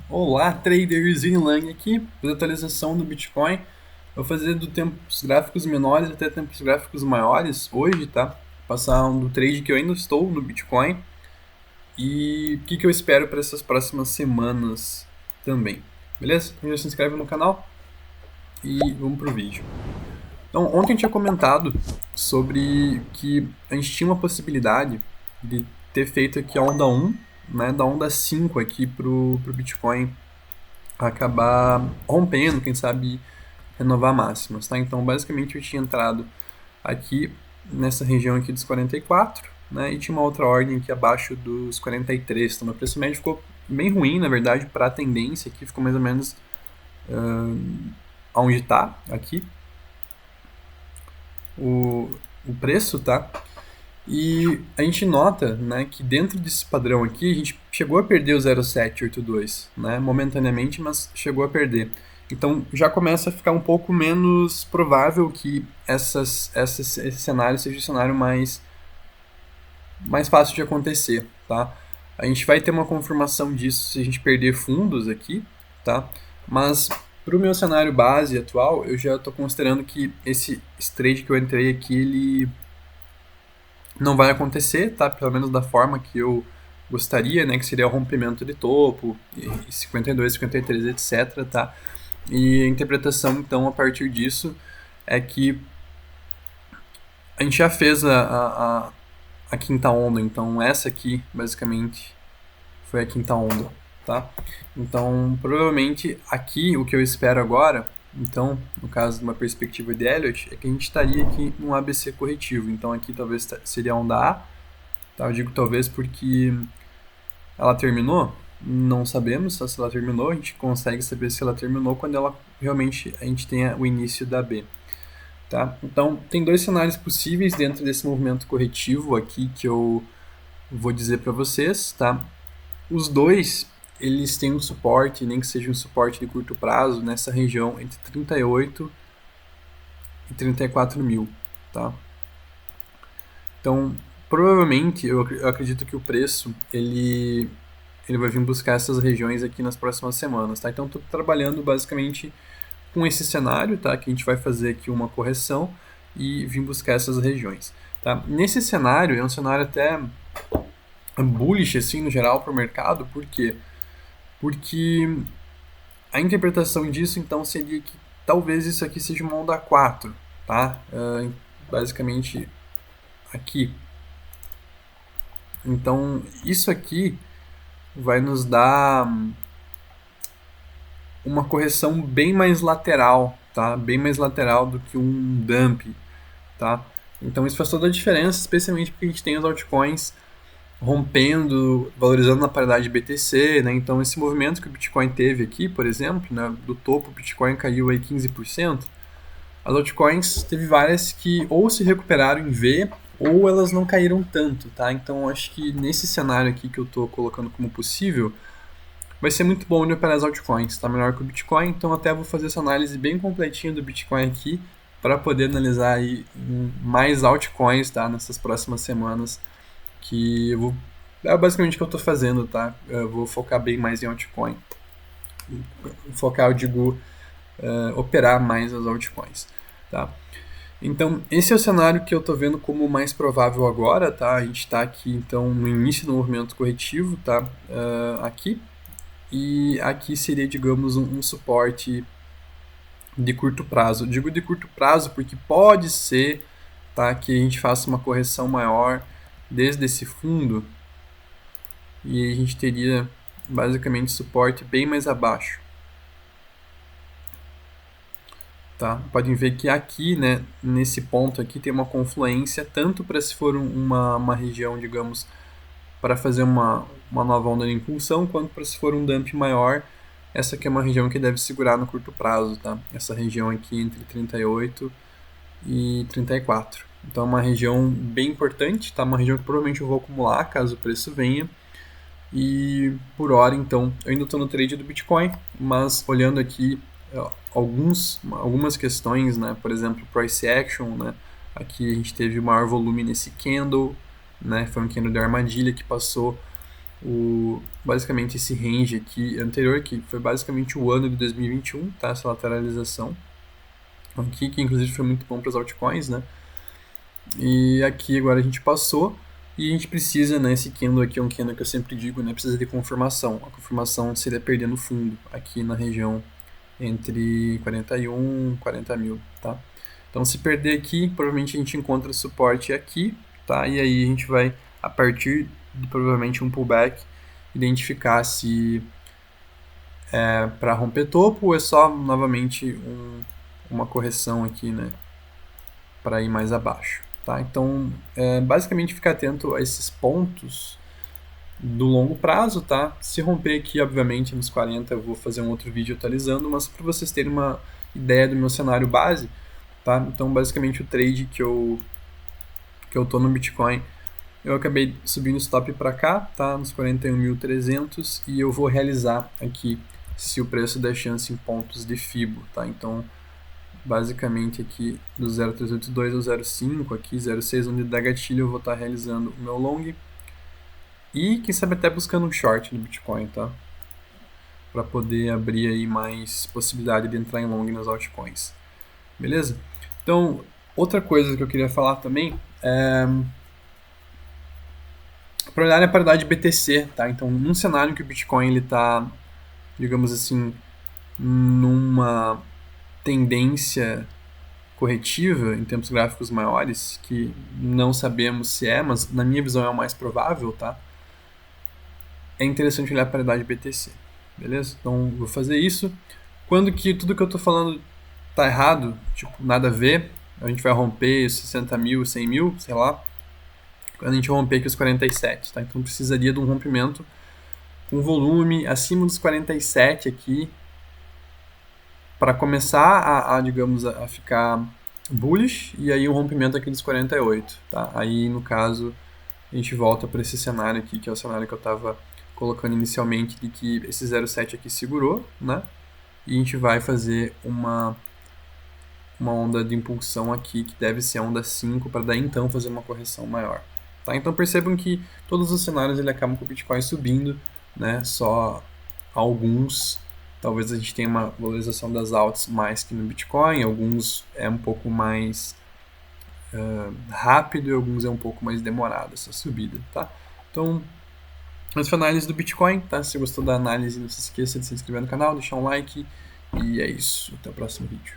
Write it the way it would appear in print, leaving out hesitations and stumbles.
Olá, traders Lang aqui, para atualização do Bitcoin. Vou fazer do tempos gráficos menores até tempos gráficos maiores hoje, tá? Passar do trade que eu ainda estou no Bitcoin e o que eu espero para essas próximas semanas também. Beleza? Então já se inscreve no canal e vamos pro vídeo. Então, ontem eu tinha comentado sobre que a gente tinha uma possibilidade de ter feito aqui a onda 1, né, da onda 5 aqui pro Bitcoin acabar rompendo, quem sabe renovar máximas, tá? Então, basicamente, eu tinha entrado aqui nessa região aqui dos 44, né? E tinha uma outra ordem aqui abaixo dos 43. Então, meu preço médio ficou bem ruim, na verdade, para a tendência aqui, ficou mais ou menos onde está aqui o, o preço, tá? E a gente nota, né, que dentro desse padrão aqui, a gente chegou a perder o 0,782, né, momentaneamente, mas chegou a perder. Então já começa a ficar um pouco menos provável que esse cenário seja um cenário mais fácil de acontecer, tá? A gente vai ter uma confirmação disso se a gente perder fundos aqui, tá? Mas para o meu cenário base atual, eu já estou considerando que esse trade que eu entrei aqui, ele não vai acontecer, tá? Pelo menos da forma que eu gostaria, né? Que seria o rompimento de topo, e 52, 53, etc, tá? E a interpretação, então, a partir disso, é que a gente já fez a quinta onda, então essa aqui, basicamente, foi a quinta onda, tá? Então, provavelmente, aqui, o que eu espero agora, então, no caso de uma perspectiva de Elliott, é que a gente estaria aqui num ABC corretivo. Então, aqui talvez seria a onda A, tá? Eu digo talvez porque ela terminou, não sabemos se ela terminou, a gente consegue saber se ela terminou quando ela realmente a gente tenha o início da B. Tá? Então, tem dois cenários possíveis dentro desse movimento corretivo aqui que eu vou dizer para vocês. Tá? Os dois, eles têm um suporte, nem que seja um suporte de curto prazo, nessa região entre 38 e 34 mil. Tá? Então, provavelmente, eu acredito que o preço, ele vai vir buscar essas regiões aqui nas próximas semanas, tá? Então, estou trabalhando basicamente com esse cenário, tá? Que a gente vai fazer aqui uma correção e vir buscar essas regiões, tá? Nesse cenário, é um cenário até bullish, assim, no geral, para o mercado, por quê? Porque a interpretação disso, então, seria que talvez isso aqui seja uma onda 4, tá? Basicamente aqui. Então, isso aqui vai nos dar uma correção bem mais lateral, tá? Bem mais lateral do que um dump, tá? Então isso faz toda a diferença, especialmente porque a gente tem os altcoins rompendo, valorizando na paridade BTC, né? Então esse movimento que o Bitcoin teve aqui, por exemplo, né, do topo o Bitcoin caiu aí 15%. As altcoins teve várias que ou se recuperaram em V ou elas não caíram tanto, tá? Então acho que nesse cenário aqui que eu estou colocando como possível, vai ser muito bom de operar as altcoins, tá melhor que o Bitcoin, então até vou fazer essa análise bem completinha do Bitcoin aqui para poder analisar aí mais altcoins, tá, nessas próximas semanas, que eu vou é basicamente o que eu estou fazendo, tá? Eu vou focar bem mais em altcoin. Focar, eu digo, operar mais as altcoins, tá? Então, esse é o cenário que eu estou vendo como mais provável agora, tá? A gente está aqui, então, no início do movimento corretivo, tá? Aqui, e aqui seria, digamos, um suporte de curto prazo. Eu digo de curto prazo porque pode ser, tá, que a gente faça uma correção maior desde esse fundo e a gente teria basicamente suporte bem mais abaixo. Tá? Podem ver que aqui, né, nesse ponto aqui tem uma confluência, tanto para se for uma região, digamos, para fazer uma nova onda de impulsão, quanto para se for um dump maior. Essa aqui é uma região que deve segurar no curto prazo, tá? Essa região aqui entre 38 e 34. Então é uma região bem importante, tá? Uma região que provavelmente eu vou acumular caso o preço venha. E por hora, então, eu ainda estou no trade do Bitcoin, mas olhando aqui algumas questões, né? Por exemplo, price action, né? Aqui a gente teve o maior volume nesse candle, né? Foi um candle de armadilha que passou basicamente esse range aqui anterior, que foi basicamente o ano de 2021, tá? Essa lateralização aqui, que inclusive foi muito bom para as altcoins, né? E aqui agora a gente passou e a gente precisa, né? Esse candle aqui é um candle que eu sempre digo, né? Precisa de confirmação. A confirmação seria perdendo fundo aqui na região entre 41 e 40 mil, tá? Então se perder aqui, provavelmente a gente encontra suporte aqui, tá? E aí a gente vai, a partir de provavelmente um pullback, identificar se é para romper topo ou é só novamente uma correção aqui, né? Para ir mais abaixo, tá? Então, basicamente ficar atento a esses pontos do longo prazo, tá? Se romper aqui, obviamente, nos 40, eu vou fazer um outro vídeo atualizando, mas para vocês terem uma ideia do meu cenário base, tá? Então, basicamente, o trade que eu tô no Bitcoin, eu acabei subindo o stop para cá, tá? Nos 41.300 e eu vou realizar aqui se o preço der chance em pontos de FIBO, tá? Então, basicamente aqui do 0,382 ao 0,5, aqui 0,6, onde dá gatilho, eu vou estar realizando o meu long e quem sabe até buscando um short no Bitcoin, tá? Para poder abrir aí mais possibilidade de entrar em long nas altcoins. Beleza? Então, outra coisa que eu queria falar também é para olhar a paridade BTC, tá? Então, num cenário que o Bitcoin ele tá, digamos assim, numa tendência corretiva em tempos gráficos maiores, que não sabemos se é, mas na minha visão é o mais provável, tá? É interessante olhar a paridade BTC, beleza? Então, vou fazer isso. Quando que tudo que eu tô falando tá errado, tipo, nada a ver, a gente vai romper 60 mil, 100 mil, sei lá, quando a gente romper aqui os 47, tá? Então, precisaria de um rompimento com volume acima dos 47 aqui, para começar digamos, a ficar bullish, e aí um rompimento aqui dos 48, tá? Aí, no caso, a gente volta para esse cenário aqui, que é o cenário que eu estava colocando inicialmente, de que esse 0,7 aqui segurou, né? E a gente vai fazer uma onda de impulsão aqui, que deve ser a onda 5, para daí então fazer uma correção maior. Tá? Então percebam que todos os cenários ele acabam com o Bitcoin subindo, né? Só alguns, talvez a gente tenha uma valorização das altas mais que no Bitcoin, alguns é um pouco mais rápido e alguns é um pouco mais demorado essa subida, tá? Então, essa foi a análise do Bitcoin, tá? Se você gostou da análise, não se esqueça de se inscrever no canal, deixar um like e é isso. Até o próximo vídeo.